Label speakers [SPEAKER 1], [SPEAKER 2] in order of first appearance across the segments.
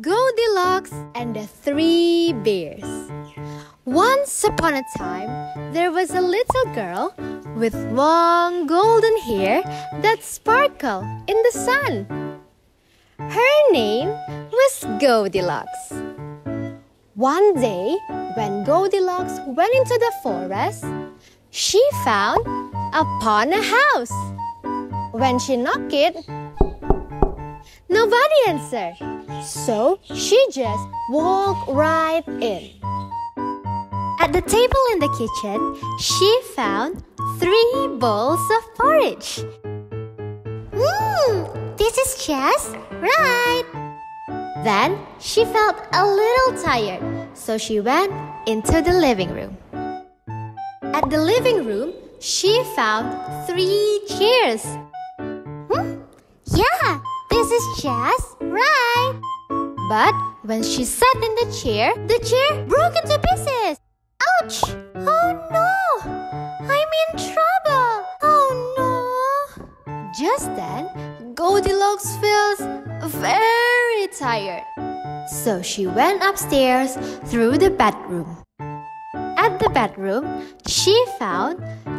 [SPEAKER 1] Goldilocks and the Three Bears. Once upon a time, there was a little girl with long golden hair that sparkled in the sun. Her name was Goldilocks. One day, when Goldilocks went into the forest, she found upon a house. When she knocked it, nobody answered, so she just walked right in. At the table in the kitchen, she found 3 bowls of porridge. This is just right. Then she felt a little tired, so she went into the living room. At the living room, she found 3 chairs. Yeah, this is just right. But when she sat in the chair broke into pieces. Ouch! Oh no! I'm in trouble! Oh no! Just then, Goldilocks feels very tired. So she went upstairs through the bedroom. At the bedroom, she found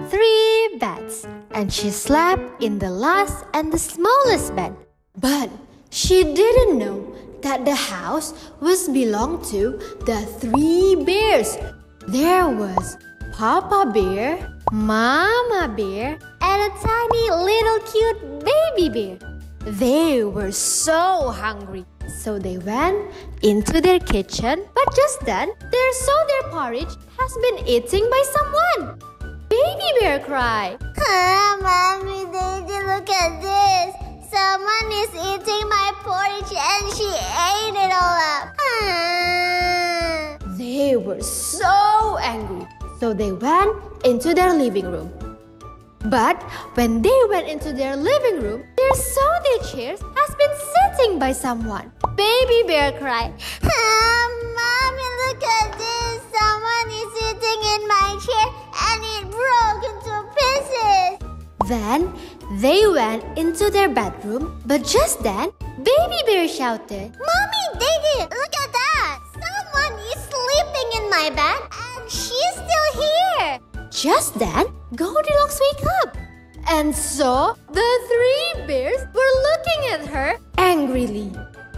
[SPEAKER 1] 3 beds and she slept in the last and the smallest bed. But she didn't know that the house was belonged to the 3 bears. There was Papa Bear, Mama Bear, and a tiny little cute baby bear. They were so hungry, so they went into their kitchen. But just then, they saw their porridge has been eaten by someone. Baby bear cried,
[SPEAKER 2] Mommy, Daddy, look at this. Someone is eating my porridge and she ate it all up.
[SPEAKER 1] They were so angry, so they went into their living room. But when they went into their living room, they saw their chairs has been sitting by someone. Baby bear cried,
[SPEAKER 2] Mommy, look at this. Someone is sitting in my chair and it broke into pieces.
[SPEAKER 1] Then they went into their bedroom, but just then, Baby bear shouted,
[SPEAKER 2] Mommy, Daddy, look at that. Someone is sleeping in my bed and she's still here.
[SPEAKER 1] Just then, Goldilocks woke up and saw the 3 bears were looking at her angrily.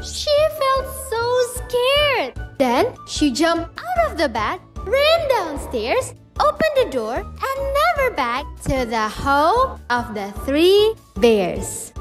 [SPEAKER 1] She felt so scared. Then she jumped out of the bed, ran downstairs, opened the door, and never back to the home of the 3 bears.